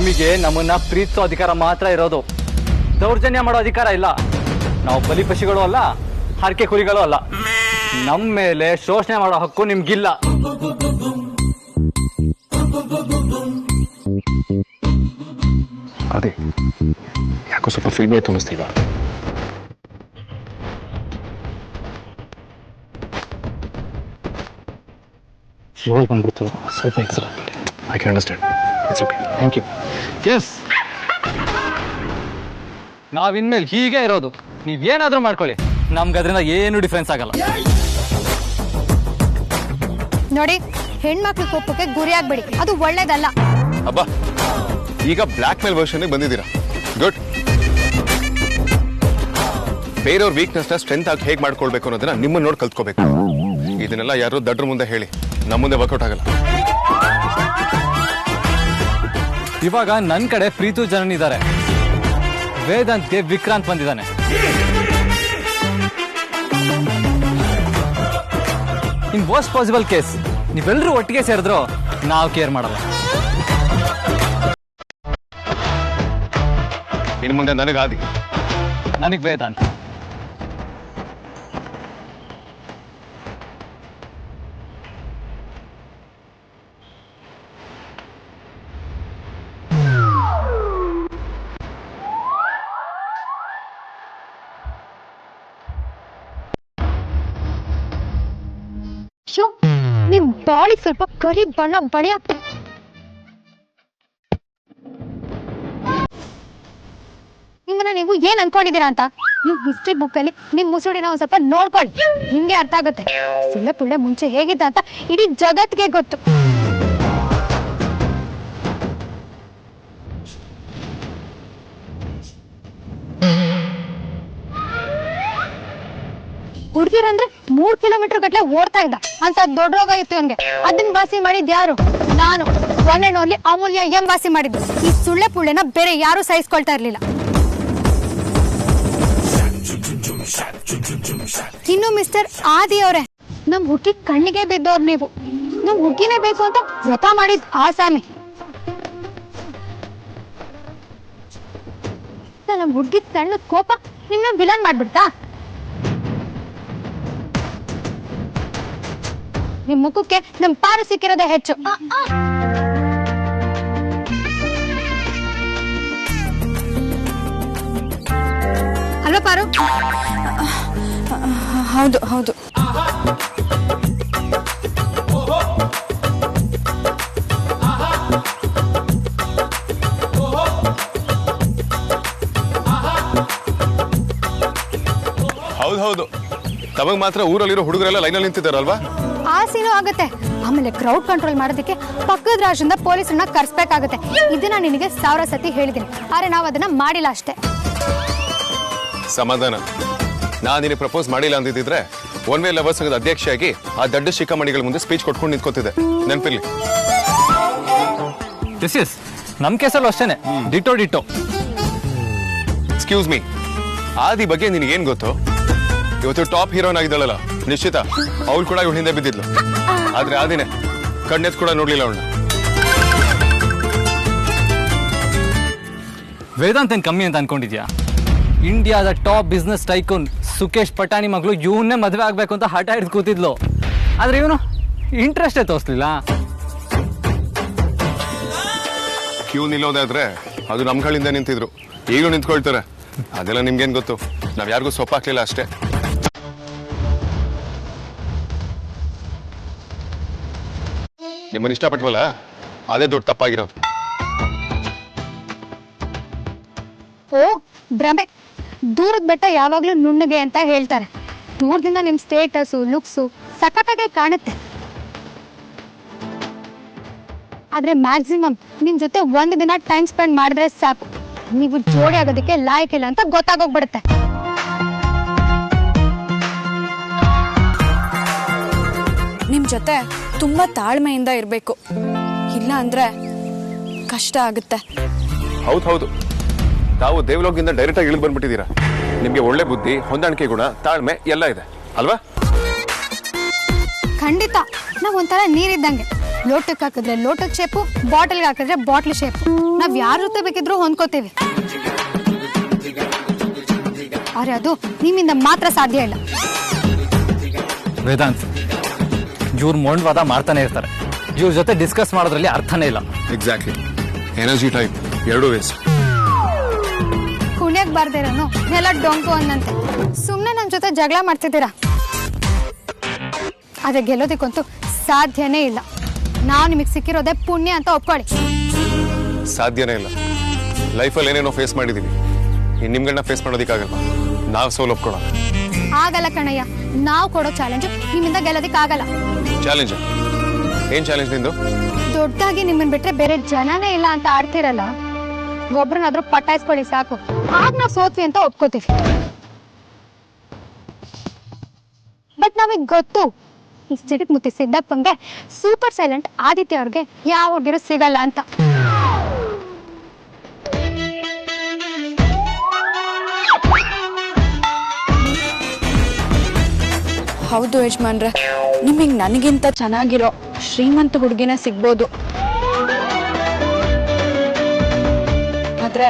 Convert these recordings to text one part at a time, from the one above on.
ನಿಮಗೆ ನಮ್ಮನ್ನ ಪ್ರೀತಿಸೋ ಅಧಿಕಾರ ಮಾತ್ರ ಇರೋದು, ದೌರ್ಜನ್ಯ ಮಾಡೋ ಅಧಿಕಾರ ಇಲ್ಲ. ನಾವು ಬಲಿಪಶುಗಳು ಅಲ್ಲ, ಹರಕೆ ಕುರಿಗಳು ಅಲ್ಲ. ನಮ್ಮ ಮೇಲೆ ಶೋಷಣೆ ಮಾಡೋ ಹಕ್ಕು ನಿಮ್ಗಿಲ್ಲ. ಅದೇ ಯಾಕೋ ಸ್ವಲ್ಪ ಫೀಲ್ಡ್ ಆಯ್ತು ಅನ್ನಿಸ್ತೀವ. ಇವಾಗ ಬಂದ್ಬಿಡ್ತು ಸ್ವಲ್ಪ extra. I can understand. It's okay, thank you. Yes, ನಾವಿನ್ಮೇಲೆ ಹೀಗೆ ಇರೋದು. ನೀವೇನಾದ್ರೂ ಮಾಡ್ಕೊಳ್ಳಿ, ನಮ್ಗೆ ಅದರಿಂದ ಏನು ಡಿಫ್ರೆನ್ಸ್ ಆಗಲ್ಲ. ನೋಡಿ, ಹೆಣ್ಮಕ್ಳು ಕೋಪಕ್ಕೆ ಗುರಿ ಆಗ್ಬೇಡಿ, ಅದು ಒಳ್ಳೇದಲ್ಲ. ಅಬ್ಬಾ, ಈಗ ಬ್ಲ್ಯಾಕ್ ಮೇಲ್ ವರ್ಷನ್ಗೆ ಬಂದಿದ್ದೀರಾ. ಗುಡ್. ಬೇರೆಯವ್ರ ವೀಕ್ನೆಸ್ನ ಸ್ಟ್ರೆಂತ್ ಆಗಿ ಹೇಗೆ ಮಾಡ್ಕೊಳ್ಬೇಕು ಅನ್ನೋದನ್ನ ನಿಮ್ಮನ್ನ ನೋಡಿ ಕಲ್ತ್ಕೋಬೇಕು. ಇದನ್ನೆಲ್ಲ ಯಾರು ದಡ್ರ ಮುಂದೆ ಹೇಳಿ ನಮ್ಮ ಮುಂದೆ ವರ್ಕೌಟ್ ಆಗಲ್ಲ. ಇವಾಗ ನನ್ನ ಕಡೆ ಪ್ರೀತು ಜನನ್ ಇದ್ದಾರೆ, ವೇದಾಂತ್ಗೆ ವಿಕ್ರಾಂತ್ ಬಂದಿದ್ದಾನೆ. ಇನ್ ವರ್ಸ್ಟ್ ಪಾಸಿಬಲ್ ಕೇಸ್ ನೀವೆಲ್ಲರೂ ಒಟ್ಟಿಗೆ ಸೇರಿದ್ರು ನಾವು ಕೇರ್ ಮಾಡಲ್ಲ. ಇನ್ನು ಮುಂದೆ ನನಗಾದಿ, ನನಗೆ ವೇದಾಂತ್. ನಿಮ್ ಬಾಡಿ ಸ್ವಲ್ಪ ಕರಿ ಬಣ್ಣ ಬಳಿ ಆಗ್ತದೆ. ನಿಮ್ಮನ್ನ ನೀವು ಏನ್ ಅನ್ಕೊಂಡಿದ್ದೀರಾ ಅಂತ ನೀವು ಹಿಸ್ಟ್ರಿ ಬುಕ್ ಅಲ್ಲಿ ನಿಮ್ ಮುಸುಡಿನ ಒಂದ್ ಸ್ವಲ್ಪ ನೋಡ್ಕೊಳ್ಳಿ, ನಿಮ್ಗೆ ಅರ್ಥ ಆಗುತ್ತೆ. ಸುಳ್ಳೆ ಪುಳ್ಳೆ ಮುಂಚೆ ಹೇಗಿದ್ದ ಅಂತ ಇಡೀ ಜಗತ್ಗೆ ಗೊತ್ತು. ಹುಡ್ಗಿರಂದ್ರೆ 3 ಕಿಲೋಮೀಟರ್ ಗಟ್ಲೆ ಓಡ್ತಾ ಇದ್ದ ಅಂತ ದೊಡ್ಡ ರೋಗ ಇತ್ತು ಅವನ್ಗೆ. ಅದನ್ನ ವಾಸಿ ಮಾಡಿದ್ ಯಾರು? ನಾನು. One and only Amulya M ವಾಸಿ ಮಾಡಿದ್ದು. ಈ ಸುಳ್ಳೆ ಪುಳ್ಳೆನ ಬೇರೆ ಯಾರು ಸಹಿಸ್ಕೊಳ್ತಾ ಇರ್ಲಿಲ್ಲ. ಇನ್ನು ಮಿಸ್ಟರ್ ಆದಿ ಅವರೇ, ನಮ್ ಹುಡುಗಿ ಕಣ್ಣಿಗೆ ಬಿದ್ದವ್ರು ನೀವು. ನಮ್ ಹುಡುಗಿನೇ ಬೇಕು ಅಂತ ವ್ರತ ಮಾಡಿದ್ ಆಸಾಮಿ. ನಮ್ ಹುಡುಗಿ ಸಣ್ಣ ಕೋಪ ನಿಮ್ನ ವಿಲನ್ ಮಾಡ್ಬಿಡ್ತಾ? ನಿಮ್ ಮುಖಕ್ಕೆ ನಮ್ ಪಾರು ಸಿಕ್ಕಿರೋದೇ ಹೆಚ್ಚು. ಅಲ್ವಾ ಪಾರು? ಹೌದು ಹೌದು. ಹೌದು, ತಮಗ್ ಮಾತ್ರ ಊರಲ್ಲಿರೋ ಹುಡುಗರೆಲ್ಲ ಲೈನಲ್ಲಿ ನಿಂತಿದ್ದಾರಲ್ವಾ? ಆ ಸೀನು ಆಗುತ್ತೆ. ಆಮೇಲೆ ಕ್ರೌಡ್ ಕಂಟ್ರೋಲ್ ಮಾಡೋದಕ್ಕೆ ಪಕ್ಕದ ರಾಜ್ಯದಿಂದ ಪೊಲೀಸರನ್ನ ಕರ್ಸ್ಬೇಕಾಗುತ್ತೆ. ಇದನ್ನ ನಿನಗೆ 1000 ಸತಿ ಹೇಳಿದ್ದೀನಿ, ಆದ್ರೆ ನಾವು ಅದನ್ನ ಮಾಡಿಲ್ಲ ಅಷ್ಟೇ. ಸಮಾಧಾನ. ನಾನು ನಿನಗೆ ಪ್ರಪೋಸ್ ಮಾಡಿಲ್ಲ ಅಂದಿದ್ರೆ ಒನ್ ವೇ ಲವರ್ ಸಂಘದ ಅಧ್ಯಕ್ಷೆಯಾಗಿ ಆ ದೊಡ್ಡ ಶಿಖಾಮಣಿಗಳ ಮುಂದೆ ಸ್ಪೀಚ್ ಕೊಟ್ಕೊಂಡು ನಿಂತ್ಕೋತಿದ್ದೆ. ನೆನಪಿರ್ಲಿ. ನಮ್ ಕೇಸಲ್ಲೂ ಅಷ್ಟೇನೆ, ಡಿಟೋ ಡಿಟೋ. ಎಕ್ಸ್ಕ್ಯೂಸ್ ಮೀ, ಆದಿ ಬಗ್ಗೆ ನಿನಗೇನ್ ಗೊತ್ತು? ಇವತ್ತು ಟಾಪ್ ಹೀರೋನ್ ಆಗಿದ್ದಾಳಲ್ಲ ನಿಶ್ಚಿತ, ಅವಳು ಕೂಡ ಇವಳು ಹಿಂದೆ ಬಿದ್ದಿದ್ಲು. ಆದ್ರೆ ಆದಿನೇ ಕಣ್ಣೆತ್ ಕೂಡ ನೋಡ್ಲಿಲ್ಲ ಅವಳನ್ನ. ವೇದಾಂತ್ ಏನ್ ಕಮ್ಮಿ ಅಂತ ಅನ್ಕೊಂಡಿದ್ಯಾ? ಇಂಡಿಯಾದ top business tycoon Sukesh Patani ಮಗಳು ಇವನ್ನೇ ಮದುವೆ ಆಗ್ಬೇಕು ಅಂತ ಹಠ ಹಿಡಿದು ಕೂತಿದ್ಲು. ಆದ್ರೆ ಇವನು ಇಂಟ್ರೆಸ್ಟೇ ತೋರಿಸ್ಲಿಲ್ಲ. ಕ್ಯೂ ನಿಲ್ಲೋದಾದ್ರೆ ಅದು ನಮ್ಗಳಿಂದ ನಿಂತಿದ್ರು, ಈಗಲೂ ನಿಂತ್ಕೊಳ್ತಾರೆ. ಅದೆಲ್ಲ ನಿಮ್ಗೇನ್ ಗೊತ್ತು? ನಾವ್ ಯಾರಿಗೂ ಸೊಪ್ಪಾಕ್ಲಿಲ್ಲ ಅಷ್ಟೇ. ನಿಮ್ಮನ್ನ ಇಷ್ಟಪಟ್ವಲ್ಲ, ಅದೇ ದೊಡ್ಡ ತಪ್ಪಾಗಿರೋದು. ಓ ಭ್ರಮೆ. ದೂರದ ಬೆಟ್ಟ ಯಾವಾಗ್ಲೂ ನುಣ್ಣಗೆ ಅಂತ ಹೇಳ್ತಾರೆ. ದೂರದಿಂದ ನಿಮ್ ಸ್ಟೇಟಸ್ ಲುಕ್ಸು ಸಖತ್ತಾಗೆ ಕಾಣುತ್ತೆ. ಆದ್ರೆ ಮ್ಯಾಕ್ಸಿಮಮ್ ನಿಮ್ ಜೊತೆ 1 ದಿನ ಟೈಮ್ ಸ್ಪೆಂಡ್ ಮಾಡಿದ್ರೆ ಸಾಕು, ನೀವು ಜೋಡಿ ಆಗೋದಕ್ಕೆ ಲಾಯಕ್ಕಿಲ್ಲ ಅಂತ ಗೊತ್ತಾಗೋಗ್ಬಿಡುತ್ತೆ. ನಿಮ್ ಜೊತೆ ತುಂಬಾ ತಾಳ್ಮೆಯಿಂದ ಇರ್ಬೇಕು, ಇಲ್ಲ ಅಂದ್ರೆ ಕಷ್ಟ ಆಗುತ್ತೆ. ಹೌದು, ತಾವು ದೇವಲೋಕದಿಂದ ಡೈರೆಕ್ಟ್ ಆಗಿ ಇಳಿದು ಬಂದ್ಬಿಟ್ಟಿದ್ದೀರಾ. ನಿಮ್ಗೆ ಒಳ್ಳೆ ಬುದ್ಧಿ, ಹೊಂದಾಣಿಕೆ ಗುಣ, ತಾಳ್ಮೆ ಎಲ್ಲ ಇದೆ ಅಲ್ವಾ? ಖಂಡಿತ. ನಾವ್ ಒಂಥರ ನೀರಿದ್ದಂಗೆ. ಲೋಟಕ್ಕೆ ಹಾಕಿದ್ರೆ ಲೋಟದ ಶೇಪು, ಬಾಟಲ್ಗೆ ಹಾಕಿದ್ರೆ ಬಾಟ್ಲ್ ಶೇಪು. ನಾವ್ ಯಾರ ಜೊತೆ ಬೇಕಿದ್ರು ಹೊಂದ್ಕೋತೀವಿ. ಆದ್ರೆ ಅದು ನಿಮ್ಮಿಂದ ಮಾತ್ರ ಸಾಧ್ಯ ಇಲ್ಲ. ವೇದಾಂತ್, ಇವ್ರು ಮೊಂಡ್ವಾದ ಮಾಡ್ತಾನೆ ಇರ್ತಾರೆ. ಇವ್ರ ಜೊತೆ ಡಿಸ್ಕಸ್ ಮಾಡೋದ್ರಲ್ಲಿ ಅರ್ಥನೇ ಇಲ್ಲ. ಎಕ್ಸಾಕ್ಟ್ಲಿ, ಎನರ್ಜಿ ಟೈಮ್ ಎರಡೂ ವೇಸ್ಟ್. ಕುಣಿಯಕ್ ಬಾರ್ದಿರೋನು ಎಲ್ಲ ಡೊಂಕು ಅನ್ನಂತೆ. ಸುಮ್ನೆ ನನ್ ಜೊತೆ ಜಗಳ ಮಾಡ್ತಿದ್ದೀರಾ. ಆದ್ರೆ ಗೆಲ್ಲೋದಕ್ಕಂತೂ ಸಾಧ್ಯನೇ ಇಲ್ಲ. ನಾವು ನಿಮಗೆ ಸಿಕ್ಕಿರೋದೇ ಪುಣ್ಯ ಅಂತ ಒಪ್ಕೊಳ್ಳಿ. ಸಾಧ್ಯನೇ ಇಲ್ಲ. ಲೈಫಲ್ಲಿ ಏನೇನೋ ಫೇಸ್ ಮಾಡಿದೀವಿ, ನಿಮ್ಗಳನ್ನ ಫೇಸ್ ಮಾಡೋದಕ್ಕಾಗಲ್ಲ. ನಾವು ಸೋಲು ಒಪ್ಕೊಳ ಆಗಲ್ಲ ಕಣಯ್ಯ. ನಾವು ಕೊಡೋ ಚಾಲೆಂಜ್ ನಿಮ್ಮಿಂದ ಗೆಲ್ಲೋದಕ್ಕಾಗಲ್ಲ. ಚಾಲೆಂಜ್? ಏನ್ ಚಾಲೆಂಜ್ ನಿಂದು? ದೊಡ್ಡದಾಗಿ ನಿಮ್ಮನ್ ಬಿಟ್ರೆ ಬೇರೆ ಜನನೇ ಇಲ್ಲ ಅಂತ ಆಡ್ತಿರಲ್ಲ, ಒಬ್ರನ್ನಾದ್ರೂ ಪಟಾಯಿಸ್ಕೊಳ್ಳಿ ಸಾಕು. ಆಗ ನಾವು ಸೋತ್ವಿ ಅಂತ ಒಪ್ಕೋತೀವಿ. ಬಟ್ ನಮಗ್ ಗೊತ್ತು, ಈ ಸಿಡಿಕ್ ಮುತ್ತಿ ಸಿದ್ದಪ್ಪಂಗೆ ಸೂಪರ್ ಸೈಲೆಂಟ್ ಆದಿತ್ಯ ಅವ್ರಿಗೆ ಯಾವ ಹುಡುಗಿರು ಸಿಗಲ್ಲ ಅಂತ. ಹೌದು ಯಜಮಾನ್ರೆ, ನಿಮಗೆ ನನಗಿಂತ ಚೆನ್ನಾಗಿರೋ ಶ್ರೀಮಂತ ಹುಡುಗಿನ ಸಿಗ್ಬೋದು. ಆದ್ರೆ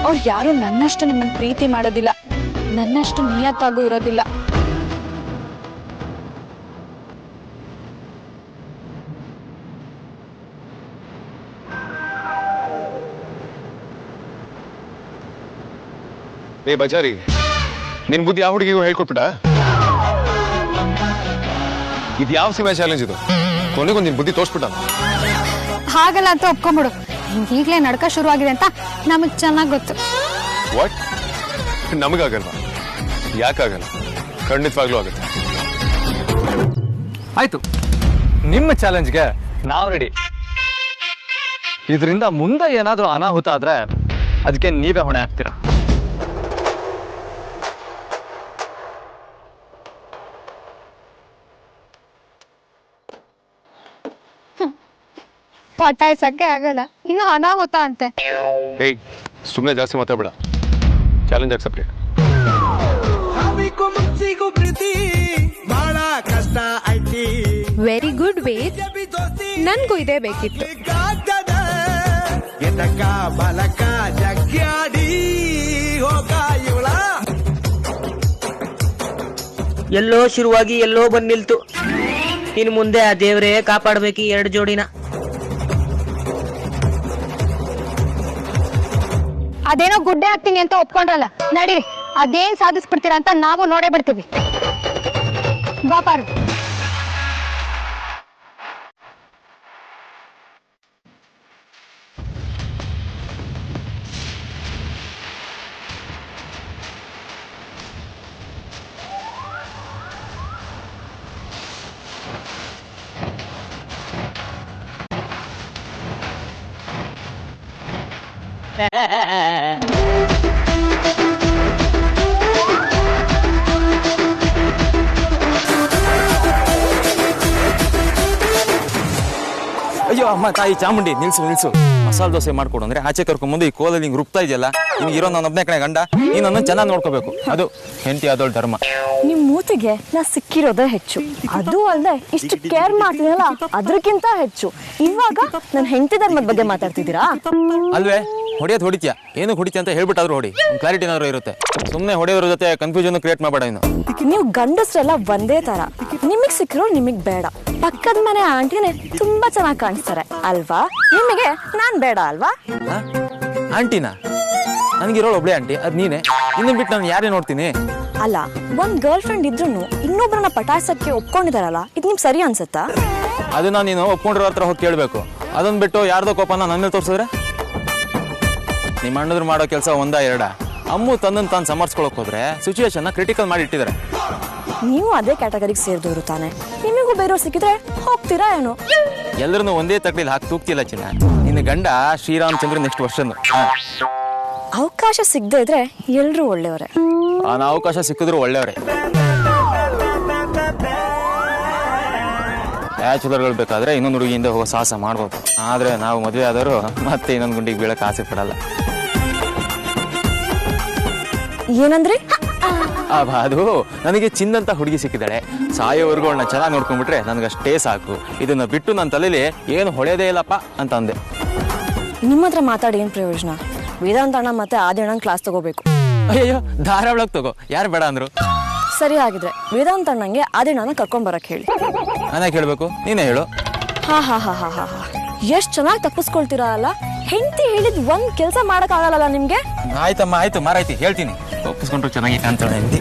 ಅವ್ರು ಯಾರು ನನ್ನಷ್ಟು ನಿಮ್ಮನ್ನ ಪ್ರೀತಿ ಮಾಡೋದಿಲ್ಲ, ನನ್ನಷ್ಟು ನಿಯತ್ತಾಗೂ ಇರೋದಿಲ್ಲ. ಏ ಬಜಾರಿ, ನಿನ್ ಬುದ್ಧಿ ಯಾವ ಹುಡುಗಿಗೂ ಹೇಳ್ಕೊಟ್ಬಿಡ? ಇದು ಯಾವ ಸಿನಿಮಾ ಚಾಲೆಂಜ್ ಇದು? ಕೊನೆಗೊಂದು ನಿನ್ ಬುದ್ಧಿ ತೋರ್ಸ್ಬಿಟ್ಟ. ಹಾಗಲ್ಲ ಅಂತ ಒಪ್ಕೊಂಬಿಡು. ಈಗಲೇ ನಡ್ಕ ಶುರು ಆಗಿದೆ ಅಂತ ನಮಗ್ ಚೆನ್ನಾಗ್ ಗೊತ್ತು. ವಾಟ್? ನಮಗಾಗಲ್ವಾ? ಯಾಕಾಗಲ್ಲ? ಖಂಡಿತವಾಗ್ಲೂ ಆಗುತ್ತೆ. ಆಯ್ತು, ನಿಮ್ಮ ಚಾಲೆಂಜ್ಗೆ ನಾವು ರೆಡಿ. ಇದರಿಂದ ಮುಂದೆ ಏನಾದ್ರೂ ಅನಾಹುತ ಆದ್ರೆ ಅದಕ್ಕೆ ನೀವೇ ಹೊಣೆ ಆಗ್ತೀರಾ. ಪಟಾಯಿಸಕ್ಕೆ ಆಗಲ್ಲ, ಇನ್ನು ಅನಾಹುತ ಅಂತೆ. ಏಯ್, ಸುಮ್ಮನೆ ಜಾಸ್ತಿ ಮಾತಾಡ್ಬೇಡ. Challenge accepted. Very good Ved, ನನ್ಗೂ ಇದೇ ಬೇಕಿತ್ತು. ಎಲ್ಲೋ ಶುರುವಾಗಿ ಎಲ್ಲೋ ಬಂದ್ ನಿಲ್ತು. ಇನ್ ಮುಂದೆ ಆ ದೇವ್ರೇ ಕಾಪಾಡ್ಬೇಕು ಈ ಎರಡು ಜೋಡಿನ. ಅದೇನೋ ಗುಡ್ಡೆ ಹಾಕ್ತೀನಿ ಅಂತ ಒಪ್ಕೊಂಡ್ರಲ್ಲ, ನಡೀರಿ. ಅದೇನ್ ಸಾಧಿಸ್ಬಿಡ್ತೀರಾ ಅಂತ ನಾವು ನೋಡೇ ಬಿಡ್ತೀವಿ. ಬಾಪಾರು. ಅಯ್ಯೋ ಅಮ್ಮ ತಾಯಿ ಚಾಮುಂಡಿ, ನಿಲ್ಸು. ಮಸಾಲೆ ದೋಸೆ ಮಾಡ್ಕೊಡು ಅಂದ್ರೆ ಆಚೆ ಕರ್ಕೊಂಡ್ಬಂದು ಈ ಕೋಲಲ್ಲಿ ಹಿಂಗ್ ರುಬ್ತಾ ಇದೆಯಲ್ಲ, ನಿಮ್ಗೆ ಇರೋ ನಾನು ಒಬ್ಬನೇ ಕಡೆ ಗಂಡ, ನೀನನ್ನು ಚೆನ್ನಾಗಿ ನೋಡ್ಕೋಬೇಕು. ಅದು ಹೆಂಡತಿ ಆದೋಳ್ ಧರ್ಮ. ನಿಮ್ ಮೂತಿಗೆ ನಾ ಸಿಕ್ಕಿರೋದೇ ಹೆಚ್ಚು. ಅದು ಅಲ್ಲದೆ ಇಷ್ಟು ಕೇರ್ ಮಾಡ್ತೀನಲ್ಲ ಅದ್ರಕ್ಕಿಂತ ಹೆಚ್ಚು. ಇವಾಗ ನನ್ನ ಹೆಂಡತಿ ಧರ್ಮದ ಬಗ್ಗೆ ಮಾತಾಡ್ತಿದ್ದೀರಾ? ಅಲ್ವೇ, ಹೊಡಿಯೋದು ಹೊಡಿತೀಯ, ಏನು ಹೊಡಿತೀಯ ಅಂತ ಹೇಳ್ಬಿಟ್ಟಾದ್ರು ಹೊಡಿ, ಕ್ಲಾರಿಟಿ ಏನಾದ್ರು ಇರುತ್ತೆ. ಸುಮ್ಮನೆ ಹೊಡೆಯೋರ ಜೊತೆ ಕನ್ಫ್ಯೂಷನ್ ಕ್ರಿಯೇಟ್ ಮಾಡಬೇಡ. ಇನ್ನು ನೀವು ಗಂಡಸ್ರೆಲ್ಲ ಒಂದೇ ತರ. ನಿಮಗ್ ಸಿಕ್ಕಿರೋ ನಿಮಗ್ ಬೇಡ. ಪಕ್ಕದ ಮನೆ ಆಂಟಿನೇ ತುಂಬಾ ಚೆನ್ನಾಗಿ ಕಾಣಿಸ್ತಾರೆ ಅಲ್ವಾ? ನಿಮಗೆ ನಾನ್ ಬೇಡ ಅಲ್ವಾ? ಆಂಟಿನಾ? ನನ್ಗಿರೋಳು ಒಬ್ಳೆ ಆಂಟಿ, ಅದ್ ನೀನೆ. ಇನ್ನು ಬಿಟ್ಟು ನಾನು ಯಾರೇ ನೋಡ್ತೀನಿ? ಅಲ್ಲ, ಒಂದ್ ಗರ್ಲ್ ಫ್ರೆಂಡ್ ಇದ್ರು ಇನ್ನೊಬ್ರನ್ನ ಪಟಾಯಿಸಕ್ಕೆ ಒಪ್ಕೊಂಡಿದಾರಲ್ಲ, ಇದು ನಿಮ್ಗೆ ಸರಿ ಅನ್ಸುತ್ತಾ? ಅದನ್ನ ನೀನು ಒಪ್ಕೊಂಡಿರೋ ಹತ್ರ ಹೋಗಿ ಕೇಳಬೇಕು. ಅದನ್ನ ಬಿಟ್ಟು ಯಾರ್ದೋ ಕೋಪನ ನನ್ನ ಮೇಲೆ ತೋರಿಸಿದ್ರೆ? ನಿಮ್ಮ ಅಣ್ಣದ್ರು ಮಾಡೋ ಕೆಲಸ ಒಂದ ಎರಡ? ಅಮ್ಮು ತನ್ನನ್ನು ತಾನು ಸಮರ್ಸ್ಕೊಳಕ್ ಹೋದ್ರೆ ಸಿಚುವೇಶನ್ ಕ್ರಿಟಿಕಲ್ ಮಾಡಿ ಇಟ್ಟಿದ್ದಾರೆ. ನೀವು ಅದೇ ಕ್ಯಾಟಗರಿಗೆ ಸೇರಿದವರು ತಾನೆ. ನಿಮಗೂ ಬೇರೆಯವ್ರು ಸಿಕ್ಕಿದ್ರೆ ಹೋಗ್ತೀರಾ ಏನೋ? ಎಲ್ಲರನ್ನು ಒಂದೇ ತಕ್ಕಡಿಲಿ ಹಾಕಿ ತೂಗ್ತಿಲ್ಲ ಚಿನ್ನ. ನಿನ್ನ ಗಂಡ ಶ್ರೀರಾಮಚಂದ್ರ ನೆಕ್ಸ್ಟ್ ವರ್ಷನು. ಅವಕಾಶ ಸಿಗದೆ ಇದ್ರೆ ಎಲ್ರೂ ಒಳ್ಳೆಯವರೇ. ಅವಕಾಶ ಸಿಕ್ಕಿದ್ರು ಒಳ್ಳೆಯವರೇ. ಬ್ಯಾಚುಲರ್ಗಳು ಬೇಕಾದ್ರೆ ಇನ್ನೊಂದು ಹುಡುಗಿಯಿಂದ ಹೋಗೋ ಸಾಹಸ ಮಾಡ್ಬೋದು. ಆದ್ರೆ ನಾವು ಮದುವೆ ಆದವರು ಮತ್ತೆ ಇನ್ನೊಂದು ಗುಂಡಿಗೆ ಬೀಳಕ್ಕೆ ಆಸೆ ಪಡಲ್ಲ. ಏನಂದ್ರಿ? ಅದು ನನಗೆ ಚಿನ್ನಂತ ಹುಡುಗಿ ಸಿಕ್ಕಿದ್ದಾಳೆ, ಸಾಯೋವರೆಗೂ ಅವಳನ್ನ ಚೆನ್ನಾಗಿ ನೋಡ್ಕೊಂಡ್ಬಿಟ್ರೆ ನನಗಷ್ಟೇ ಸಾಕು, ಇದನ್ನ ಬಿಟ್ಟು ನನ್ನ ತಲೆಯಲ್ಲಿ ಏನು ಹೊಳೆಯೋದೇ ಇಲ್ಲಪ್ಪ ಅಂತ ಅಂದೆ. ನಿಮ್ಮ ಹತ್ರ ಮಾತಾಡಿ ಏನು ಪ್ರಯೋಜನ? ವೇದಾಂತ ಅಣ್ಣ ಮತ್ತೆ ಆದಿ ಅಣ್ಣನ ಕ್ಲಾಸ್ ತಗೋಬೇಕು. ಅಯ್ಯೋ ಧಾರಾವಾಳಕ್ಕೆ ತಗೋ, ಯಾರು ಬೇಡ ಅಂದ್ರು? ಸರಿ ಆಗಿದ್ರೆ ವೇದಾಂತ ಅಣ್ಣಂಗೆ ಆದಿ ಅಣ್ಣನ ಕರ್ಕೊಂಬರಕ್ಕೆ ಹೇಳಿ. ನಾನೇ ಕೇಳಬೇಕು, ನೀನೇ ಹೇಳು. ಹಾ ಹಾ ಹಾ ಹಾ ಹಾ ಎಷ್ಟು ಚೆನ್ನಾಗಿ ತಪ್ಪಿಸ್ಕೊಳ್ತೀರಾ ಅಲ್ಲ. ಹೆಂಡತಿ ಹೇಳಿದ್ ಒಂದ್ ಕೆಲಸ ಮಾಡಕ್ ಆಗಲ್ಲ ನಿಮ್ಗೆ. ಆಯ್ತಮ್ಮ, ಆಯ್ತು ಮಾರಾಯ್ತಿ, ಹೇಳ್ತೀನಿ. ಒಪ್ಪಿಸ್ಕೊಂಡ್ರು ಚೆನ್ನಾಗಿ ಕಾಣ್ತಾಳೆ ಹೆಂಡತಿ.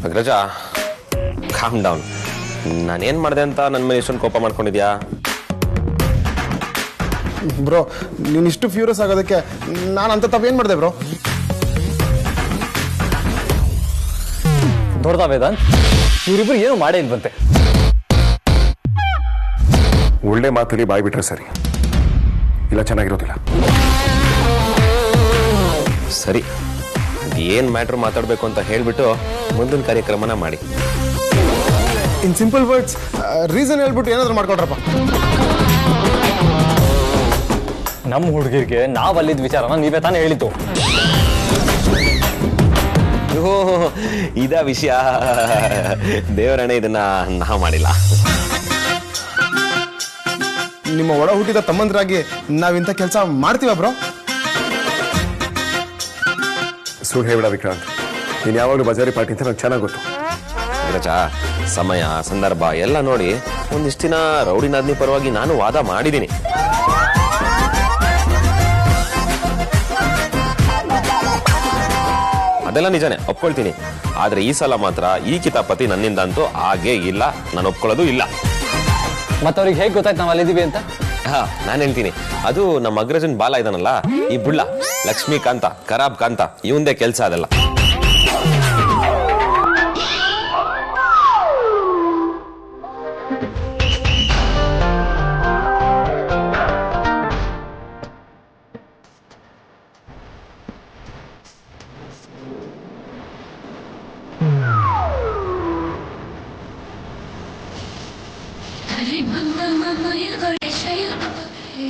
ಅಗ್ರಜ, ಕಾಮ್ ಡೌನ್. ನಾನೇನ್ ಮಾಡಿದೆ ಅಂತ ನನ್ನ ಮೇಲೆ ಇಷ್ಟೊಂದು ಕೋಪ ಮಾಡ್ಕೊಂಡಿದ್ಯಾ? ಬ್ರೋ, ನೀನ್ ಇಷ್ಟು ಫ್ಯೂರಿಯಸ್ ಆಗೋದಕ್ಕೆ ನಾನು ಅಂತ ತಪ್ಪೇನ್ ಮಾಡಿದೆ ಬ್ರೋ? ದೊಡ್ಡದ ವೇದಾಂತ್, ಇವರಿಬ್ರು ಏನು ಮಾಡೇ ಇಲ್ವಂತೆ. ಒಳ್ಳೆ ಮಾತಲ್ಲಿ ಬಾಯ್ ಬಿಟ್ರೆ ಸರಿ, ಇಲ್ಲ ಚೆನ್ನಾಗಿರೋದಿಲ್ಲ. ಸರಿ, ಏನ್ ಮ್ಯಾಟ್ರ್ ಮಾತಾಡ್ಬೇಕು ಅಂತ ಹೇಳ್ಬಿಟ್ಟು ಮುಂದಿನ ಕಾರ್ಯಕ್ರಮನ ಮಾಡಿ. ಇನ್ ಸಿಂಪಲ್ ವರ್ಡ್ಸ್ ರೀಸನ್ ಹೇಳ್ಬಿಟ್ಟು ಏನಾದ್ರು ಮಾಡ್ಕೊಡ್ರಪ್ಪ. ನಮ್ಮ ಹುಡುಗಿರಿಗೆ ನಾವ್ ಅಲ್ಲಿದ್ದ ವಿಚಾರನ ನೀವೇ ತಾನೇ ಹೇಳಿದ್ದು. ಇದ ವಿಷಯ? ದೇವರಣೆ, ಇದನ್ನ ನಾ ಮಾಡಿಲ್ಲ. ನಿಮ್ಮ ಒಡ ಹುಟ್ಟಿದ ತಮ್ಮಂದ್ರಾಗಿ ನಾವಿಂತ ಕೆಲಸ ಮಾಡ್ತೀವ ಬ್ರೋ? ಸುಳ್ಳು ಹೇಳ್ಬೇಡ ವಿಕ್ರಾಂತ್, ನೀನು ಯಾವಾಗಲೂ ಬಜಾರಿ ಪಾರ್ಟಿ ಅಂತ ನಂಗೆ ಚೆನ್ನಾಗಿ ಗೊತ್ತು. ಅಗ್ರಜ, ಸಮಯ ಸಂದರ್ಭ ಎಲ್ಲ ನೋಡಿ ಒಂದಿಷ್ಟು ದಿನ ರೌಡಿನಾದ್ನಿ ಪರವಾಗಿ ನಾನು ವಾದ ಮಾಡಿದ್ದೀನಿ. ಅದೆಲ್ಲ ನಿಜಾನೇ, ಒಪ್ಕೊಳ್ತೀನಿ. ಆದ್ರೆ ಈ ಸಲ ಮಾತ್ರ ಈ ಕಿತಾಪತಿ ನನ್ನಿಂದ ಅಂತೂ ಹಾಗೇ ಇಲ್ಲ, ನಾನು ಒಪ್ಕೊಳ್ಳೋದು ಇಲ್ಲ. ಮತ್ತೆ ಅವ್ರಿಗೆ ಹೇಗೆ ಗೊತ್ತಾಯ್ತು ನಾವು ಅಲ್ಲಿದ್ದೀವಿ ಅಂತ? ನಾನು ಹೇಳ್ತೀನಿ, ಅದು ನಮ್ಮ ಅಗ್ರಜನ್ ಬಾಲ ಇದಾನಲ್ಲ, ಈ ಬುಳ್ಳ ಲಕ್ಷ್ಮೀಕಾಂತ, ಖರಾಬ್ ಕಾಂತ, ಇವಂದೇ ಕೆಲ್ಸ ಅದೆಲ್ಲ.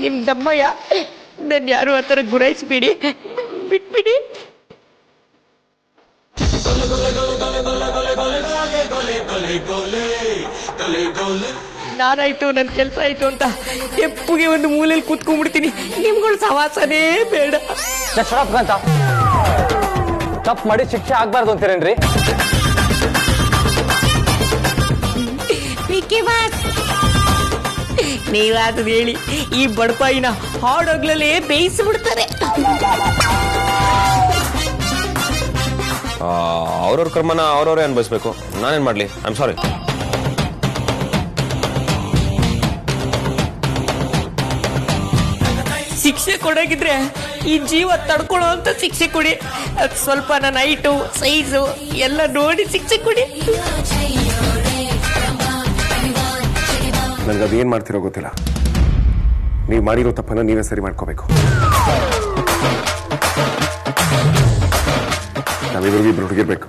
ನಿಮ್ದಮ್ಮಯ್ಯ, ನಾನು ಯಾರು ಆ ಥರ ಗುರಾಯಿಸ್ಬೇಡಿ, ಬಿಟ್ಬಿಡಿ. ನಾನಾಯ್ತು, ನನ್ನ ಕೆಲಸ ಆಯ್ತು ಅಂತ ಎಪ್ಪುಗೆ ಒಂದು ಮೂಲೆಯಲ್ಲಿ ಕೂತ್ಕೊಂಡ್ಬಿಡ್ತೀನಿ. ನಿಮ್ಗಳು ಸವಾಸನೇ ಬೇಡ. ಅಂತ ತಪ್ಪು ಮಾಡಿ ಶಿಕ್ಷೆ ಆಗ್ಬಾರ್ದು ಅಂತೀರೇನ್ರಿ? ನೀವಾದ ಹೇಳಿ ಈ ಬಡಪಾಯಿನ ಹಾಡೋಗ್ಲಲ್ಲೇ ಬೇಯಿಸ್ಬಿಡ್ತಾರೆ. ಅವ್ರವ್ರ ಕರ್ಮನ ಅವ್ರವ್ರೇ ಅನ್ಭವಿಸ್ಬೇಕು, ನಾನೇನ್ ಮಾಡ್ಲಿ? I am sorry. ಶಿಕ್ಷೆ ಕೊಡೋಗಿದ್ರೆ ಈ ಜೀವ ತಡ್ಕೊಳ್ಳೋ ಅಂತ ಶಿಕ್ಷೆ ಕೊಡಿ. ಅದ್ ಸ್ವಲ್ಪ ನನ್ನ ಹೈಟು ಸೈಜು ಎಲ್ಲ ನೋಡಿ ಶಿಕ್ಷೆ ಕೊಡಿ. ನನಗೆ ಅದೇನು ಮಾಡ್ತಿರೋ ಗೊತ್ತಿಲ್ಲ. ನೀವು ಮಾಡಿರೋ ತಪ್ಪನ್ನು ನೀವೇ ಸರಿ ಮಾಡ್ಕೋಬೇಕು. ನಾವಿಬ್ರಿಗೂ ಇಬ್ರು ಹುಡುಗಿರ್ಬೇಕು.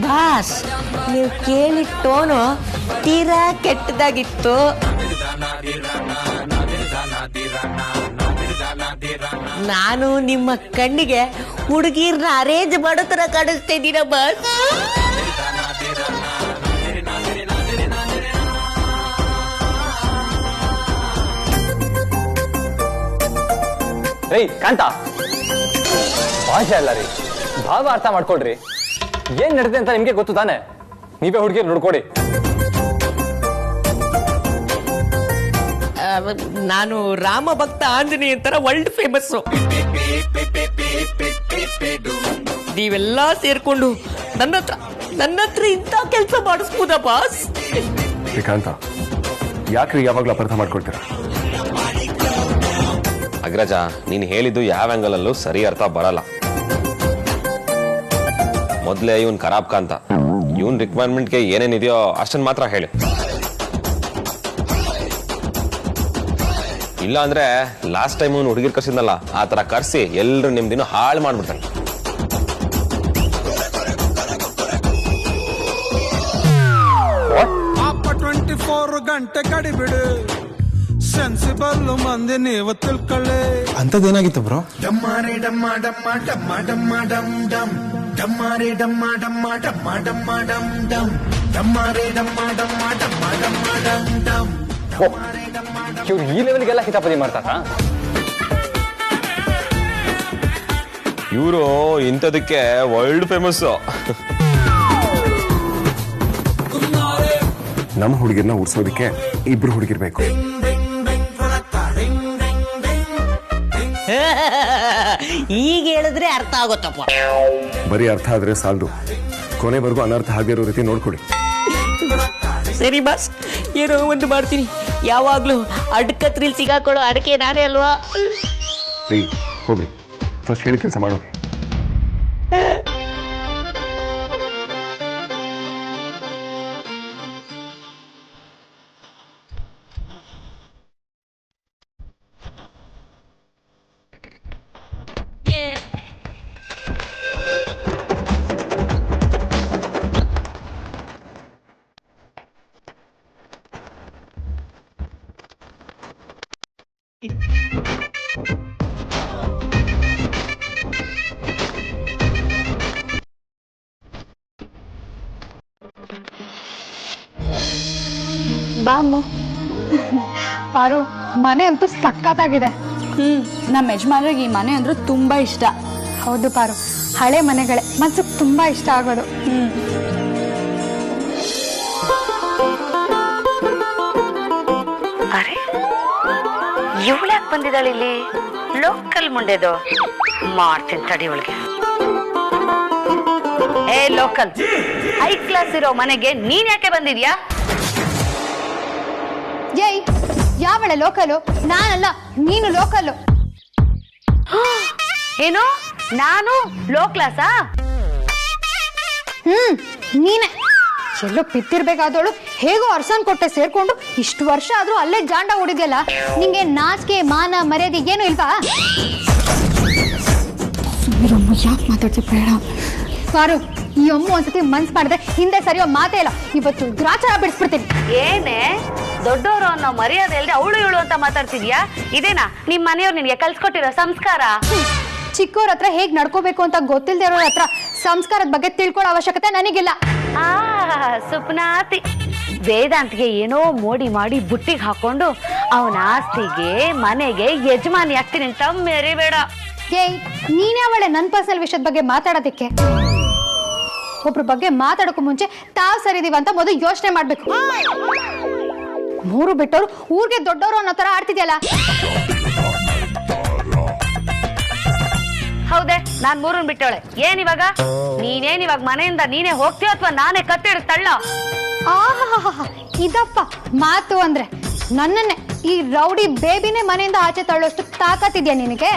ಬಾಸ್, ನೀವು ಕೇಳಿ ಟೋನು ತೀರಾ ಕೆಟ್ಟದಾಗಿತ್ತು. ನಾನು ನಿಮ್ಮ ಕಣ್ಣಿಗೆ ಹುಡುಗಿರ್ನ ಅರೇಂಜ್ ಮಾಡೋ ತರ ಕಾಣಿಸ್ತಾ ಇದ್ದೀನ ಬಾಸ್. ರೀ ಕಾಂತ, ಭಾಷೆ ಅಲ್ಲ ರೀ, ಭಾವ ಅರ್ಥ ಮಾಡ್ಕೊಳ್ರಿ. ಏನ್ ನಡೆದಿದೆ ಅಂತ ನಿಮ್ಗೆ ಗೊತ್ತು ತಾನೆ? ನೀವೇ ಹುಡುಗಿರು ನೋಡ್ಕೊಡಿ. ನಾನು ರಾಮ ಭಕ್ತ ಆಂಜನೇಯ ತರ ವರ್ಲ್ಡ್ ಫೇಮಸ್. ನೀವೆಲ್ಲ ಸೇರ್ಕೊಂಡು ನನ್ನ ಹತ್ರ ಇಂಥ ಕೆಲಸ ಮಾಡಿಸ್ಬೋದ ಬಾಸ್? ಶ್ರೀಕಾಂತ, ಯಾಕ್ರಿ ಯಾವಾಗ್ಲೂ ಅಪಾರ್ಥ ಮಾಡ್ಕೊಳ್ತೀರಾ? ಅಗ್ರಜ, ನೀನ್ ಹೇಳಿದ್ದು ಯಾವ ಆಂಗಲ್ ಅಲ್ಲೂ ಸರಿ ಅರ್ಥ ಬರಲ್ಲ. ಮೊದ್ಲೇ ಇವನ್ ಖರಾಬ್ ಕಾಂತ, ಇವನ್ ರಿಕ್ವೈರ್ಮೆಂಟ್ಗೆ ಏನೇನಿದೆಯೋ ಅಷ್ಟನ್ ಮಾತ್ರ ಹೇಳಿ. ಇಲ್ಲ ಅಂದ್ರೆ ಲಾಸ್ಟ್ ಟೈಮ್ ಅವ್ನು ಹುಡುಗಿರ್ ಕರ್ಸಿದ್ನಲ್ಲ, ಆ ತರ ಕರ್ಸಿ ಎಲ್ರು ನಿಮ್ದಿನ ಹಾಳು ಮಾಡ್ಬಿಡ್ತಾನೆ. ಪಾಪ 24 ಗಂಟೆ ಕಡಿಬಿಡು, ಸೆನ್ಸಿಬಲ್ ಮಂದಿ ನೀವು ತಿಳ್ಕೊಳ್ಳಿ. ಅಂಥದ್ದೇನಾಗಿತ್ತು ಬ್ರೋ? ಡಮ್ಮಾರೆ ಡಮ್ಮ ಡಮ್ಮ ಡಮ್ಮ ಡಮ್ಮ ಡಮ್ ಡಮ್, ಡಮ್ಮಾರೆ ಡಮ್ಮ ಡಮ್ಮ ಡಮ್ಮ ಡಮ್ಮ ಡಮ್ ಡಮ್, ಡಮ್ಮಾರೆ ಡಮ್ಮ ಡಮ್ಮ ಡಮ್ಮ ಡಮ್ಮ ಡಮ್ ಡಮ್. ಇವ್ರು ಈ ಲೆವೆಲ್ಗೆಲ್ಲ ಕಿತಾಪತಿ ಮಾಡ್ತಾರಾ? ಇವರು ಇಂಥದಕ್ಕೆ ವರ್ಲ್ಡ್ ಫೇಮಸ್. ನಮ್ಮ ಹುಡುಗಿರ್ನ ಉಡ್ಸೋದಕ್ಕೆ ಇಬ್ರು ಹುಡುಗಿರ್ಬೇಕು. ಈಗ ಹೇಳಿದ್ರೆ ಅರ್ಥ ಆಗುತ್ತಪ್ಪ. ಬರೀ ಅರ್ಥ ಆದ್ರೆ ಸಾಲದು, ಕೊನೆವರೆಗೂ ಅನರ್ಥ ಆಗಿರೋ ರೀತಿ ನೋಡ್ಕೊಡಿ. ಸರಿ ಬಾಸ್, ಏನೋ ಒಂದು ಮಾಡ್ತೀನಿ. ಯಾವಾಗ್ಲೂ ಅಡ್ಕತ್ರಿಲ್ ಸಿಗಾಕೊಳ್ಳೋ ಅಡಕೆ ನಾನೇ ಅಲ್ವಾ? ರೀ ಹೋಗ್ರಿ, ಫಸ್ಟ್ ಹೇಳಿ ಕೆಲಸ ಮಾಡೋ. ಬಾಮು. ಪಾರು, ಮನೆ ಅಂತೂ ಸಕ್ಕತ್ತಾಗಿದೆ. ನಮ್ಮ ಯಜಮಾನ್ರಿಗೆ ಈ ಮನೆ ಅಂದ್ರೂ ತುಂಬಾ ಇಷ್ಟ. ಹೌದು ಪಾರು, ಹಳೆ ಮನೆಗಳೇ ಮನ್ಸಿಗೆ ತುಂಬಾ ಇಷ್ಟ ಆಗೋದು. ಅರೆ, ಇವಳ್ಯಾಕೆ ಬಂದಿದ್ದಾಳೆ ಇಲ್ಲಿ? ಲೋಕಲ್ ಮುಂಡೆದು ಮಾಡ್ತೀನಿ ತಡಿ ಅವಳಿಗೆ. ಏ ಲೋಕಲ್, ಹೈ ಕ್ಲಾಸ್ ಇರೋ ಮನೆಗೆ ನೀನ್ ಯಾಕೆ ಬಂದಿದ್ಯಾ? ಏಯ್, ಯಾವಳೆ ಲೋಕಲು? ನಾನಲ್ಲ, ನೀನು ಲೋಕಲ್ಲು. ಏನು, ನಾನು ಲೋ ಕ್ಲಾಸಾ? ನೀನೆ ಎಲ್ಲೋ ಪಿತ್ತಿರ್ಬೇಕಾದವಳು ಹೇಗೋ ಅರ್ಸನ್ ಕೊಟ್ಟೆ ಸೇರ್ಕೊಂಡು ಇಷ್ಟು ವರ್ಷ ಆದ್ರೂ ಅಲ್ಲೇ ಜಾಂಡ ಹೊಡಿದ್ಯಲ್ಲ. ನಿಂಗೆ ನಾಚಿಕೆ ಮಾನ ಮರ್ಯಾದೆ ಏನು ಇಲ್ವಾ? ಯಾಕೆ ಮಾತಾಡ್ತಿ? ಬೇಡ ಪಾರು, ಈ ಅಮ್ಮ ಒಂದ್ಸತಿ ಮನ್ಸ್ ಮಾಡಿದ್ರೆ ಹಿಂದೆ ಸರಿಯೋ ಮಾತೇ ಇಲ್ಲ. ಇವತ್ತು ಗ್ರಾಚಾರ ಬಿಡಿಸ್ಬಿಡ್ತೀನಿ. ಏನೇ ದೊಡ್ಡವರು ಅನ್ನೋ ಮರ್ಯಾದೆ ಇಲ್ದೆ ಅವಳು ಇವಳು ಅಂತ ಮಾತಾಡ್ತಿದ್ಯಾ? ಇದೇನಾ ನಿಮ್ ಮನೆಯವ್ರು ನಿನ್ಗೆ ಕಲ್ಸ್ಕೊಟ್ಟಿರೋ ಸಂಸ್ಕಾರ? ಚಿಕ್ಕವ್ರ ಹತ್ರ ಹೇಗ್ ನಡ್ಕೋಬೇಕು ಅಂತ ಗೊತ್ತಿಲ್ದೇ ಇರೋರ ಹತ್ರ ಸಂಸ್ಕಾರದ ಬಗ್ಗೆ ತಿಳ್ಕೊಳ್ಳೋ ಅವಶ್ಯಕತೆ ನನಗಿಲ್ಲ. ಸುಪ್ನಾತಿ, ವೇದಾಂತ್ಗೆ ಏನೋ ಮೋಡಿ ಮಾಡಿ ಬುಟ್ಟಿಗೆ ಹಾಕೊಂಡು ಅವನ ಆಸ್ತಿಗೆ ಮನೆಗೆ ಯಜಮಾನಿ ಆಗ್ತೀನಿ ಅಂತ ಮೆರಿಬೇಡ. ಏಯ್, ನೀನೇ ಅವಳೆ ನನ್ನ ಪರ್ಸನಲ್ ವಿಷಯದ ಬಗ್ಗೆ ಮಾತಾಡೋದಕ್ಕೆ? ಒಬ್ರ ಬಗ್ಗೆ ಮಾತಾಡೋಕ್ಕೂ ಮುಂಚೆ ತಾವ್ ಸರಿದೀವ ಅಂತ ಮೊದಲು ಯೋಚನೆ ಮಾಡ್ಬೇಕು. ಮೂರು ಬಿಟ್ಟವ್ರು ಊರ್ಗೆ ದೊಡ್ಡವರು ಅನ್ನೋ ತರ ಆಡ್ತಿದ್ಯಲ್ಲ. ಹೌದೇ, ನಾನ್ ಮೂರನ್ ಬಿಟ್ಟವಳೆ. ಏನಿವಾಗ ನೀನೇನಿವಾಗ ಮನೆಯಿಂದ ನೀನೇ ಹೋಗ್ತೀವ ಅಥವಾ ನಾನೇ ಕತ್ತಿಡಿಸ್ತಳ್ಳ? ಇದಪ್ಪ ಮಾತು ಅಂದ್ರೆ. ನನ್ನನ್ನೇ ಈ ರೌಡಿ ಬೇಬಿನೇ ಮನೆಯಿಂದ ಆಚೆ ತಳ್ಳೋಷ್ಟು ತಾಕತ್ತಿದ್ಯಾ ನಿನಗೆ?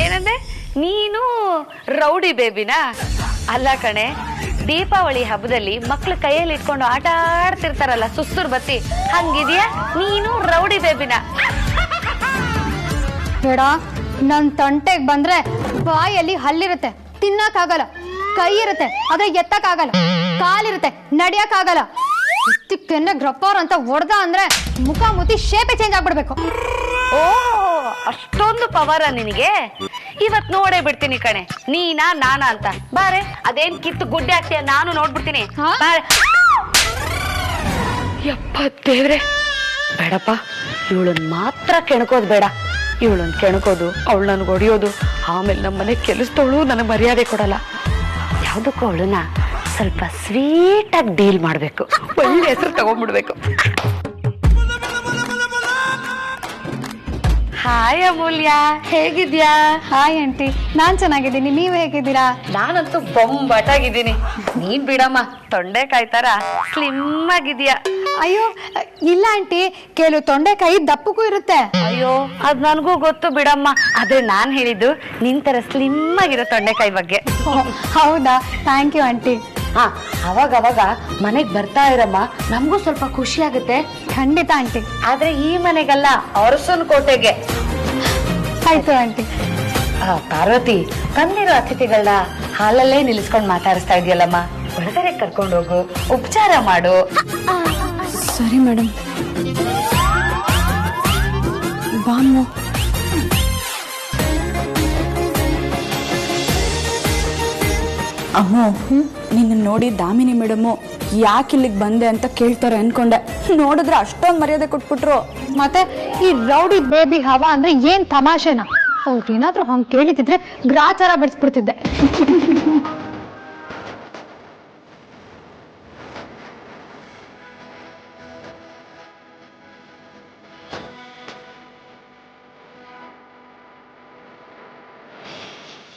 ಏನಂದ್ರೆ ನೀನು ರೌಡಿ ಬೇಬಿನಾ? ಅಲ್ಲ ಕಣೆ, ದೀಪಾವಳಿ ಹಬ್ಬದಲ್ಲಿ ಮಕ್ಳು ಕೈಯಲ್ಲಿ ಇಟ್ಕೊಂಡು ಆಟ ಆಡ್ತಿರ್ತಾರಲ್ಲ ಸುಸ್ತೂರ್ ಬತ್ತಿ, ಹಂಗಿದ್ಯಾ ನೀನು ರೌಡಿ ಬೇಬಿನ? ಬೇಡ, ನನ್ ತಂಟೆಗ್ ಬಂದ್ರೆ ಬಾಯಲ್ಲಿ ಹಲ್ಲಿರುತ್ತೆ, ತಿನ್ನಕ್ಕಾಗಲ್ಲ. ಕೈ ಇರುತ್ತೆ, ಆದ್ರೆ ಎತ್ತಕ್ಕಾಗಲ್ಲ. ಕಾಲಿರುತ್ತೆ, ನಡಿಯಕ್ಕಾಗಲ್ಲ. ಕೆನ್ನೆ ಗ್ರಪ್ಪರ್ ಅಂತ ಹೊಡ್ದ ಅಂದ್ರೆ ಮುಖ ಮುತಿ ಶೇಪೆ ಚೇಂಜ್ ಆಗ್ಬಿಡ್ಬೇಕು. ಓ, ಅಷ್ಟೊಂದು ಪವರ ನಿನಗೆ? ಇವತ್ ನೋಡೇ ಬಿಡ್ತೀನಿ ಕಣೆ, ನೀನಾ ನಾನಾ ಅಂತ. ಬಾರೆ, ಅದೇನ್ ಕಿತ್ತು ಗುಡ್ಡೆ ಆಗ್ತೀಯ ನಾನು ನೋಡ್ಬಿಡ್ತೀನಿ. ಯಪ್ಪ ದೇವ್ರೆ, ಬೇಡಪ್ಪ, ಇವಳನ್ ಮಾತ್ರ ಕೆಣಕೋದು ಬೇಡ. ಇವಳನ್ ಕೆಣಕೋದು, ಅವಳು ನನ್ಗೆ ಹೊಡಿಯೋದು, ಆಮೇಲೆ ನಮ್ಮನೆ ಕೆಲಸದವಳು ನನಗೆ ಮರ್ಯಾದೆ ಕೊಡಲ್ಲ. ಯಾವುದಕ್ಕೂ ಅವಳನ್ನ ಸ್ವಲ್ಪ ಸ್ವೀಟಾಗಿ ಡೀಲ್ ಮಾಡಬೇಕು, ಒಳ್ಳೆ ಹೆಸರು ತಗೊಂಡ್ಬಿಡ್ಬೇಕು. ಹಾಯ್ ಅಮೂಲ್ಯ, ಹೇಗಿದ್ಯಾ? ಹಾಯ್ ಆಂಟಿ, ನಾನ್ ಚೆನ್ನಾಗಿದ್ದೀನಿ, ನೀವ್ ಹೇಗಿದ್ದೀರಾ? ನಾನಂತೂ ಬೊಂಬಾಟಾಗಿದ್ದೀನಿ. ನೀನ್ ಬಿಡಮ್ಮ, ತೊಂಡೆಕಾಯಿ ತರ ಸ್ಲಿಮ್ ಆಗಿದ್ಯಾ. ಅಯ್ಯೋ ಇಲ್ಲ ಆಂಟಿ, ಕೆಲವು ತೊಂಡೆಕಾಯಿ ದಪ್ಪಕ್ಕೂ ಇರುತ್ತೆ. ಅಯ್ಯೋ ಅದ್ ನನ್ಗೂ ಗೊತ್ತು ಬಿಡಮ್ಮ, ಆದ್ರೆ ನಾನ್ ಹೇಳಿದ್ದು ನಿನ್ ತರ ಸ್ಲಿಮ್ ಆಗಿರೋ ತೊಂಡೆಕಾಯಿ ಬಗ್ಗೆ. ಹೌದಾ, ಥ್ಯಾಂಕ್ ಯು ಆಂಟಿ. ಹಾ, ಅವಾಗ ಮನೆಗ್ ಬರ್ತಾ ಇರಮ್ಮ, ನಮಗೂ ಸ್ವಲ್ಪ ಖುಷಿ ಆಗುತ್ತೆ. ಖಂಡಿತ ಆಂಟಿ. ಆದ್ರೆ ಈ ಮನೆಗಲ್ಲ, ಅರಸನ್ ಕೋಟೆಗೆ. ಆಯ್ತು ಆಂಟಿ. ಪಾರ್ವತಿ, ಬಂದಿರೋ ಅತಿಥಿಗಳನ್ನ ಹಾಲಲ್ಲೇ ನಿಲ್ಲಿಸ್ಕೊಂಡು ಮಾತಾಡಿಸ್ತಾ ಇದೆಯಲ್ಲಮ್ಮ, ಒಳಗಡೆ ಕರ್ಕೊಂಡು ಹೋಗು, ಉಪಚಾರ ಮಾಡು. ಸರಿ ಮೇಡಮ್. ಬಾಮ್ಮ. ಅಮ್ಮೋ, ನಿನ್ನ ನೋಡಿ ದಾಮಿನಿ ಮೇಡಮು ಯಾಕೆ ಇಲ್ಲಿಗೆ ಬಂದೆ ಅಂತ ಕೇಳ್ತಾರೆ ಅನ್ಕೊಂಡೆ. ನೋಡಿದ್ರೆ ಅಷ್ಟೊಂದು ಮರ್ಯಾದೆ ಕೊಟ್ಬಿಟ್ರು. ಮತ್ತೆ ಈ ರೌಡಿ ಬೇಬಿ ಹವಾ ಅಂದ್ರೆ ಏನ್ ತಮಾಷೆನಾ? ಅವ್ರು ಏನಾದ್ರೂ ಹಂಗ್ ಕೇಳಿದಿದ್ರೆ ಗ್ರಾಚಾರ ಬಡಿಸ್ಬಿಡ್ತಿದ್ದೆ.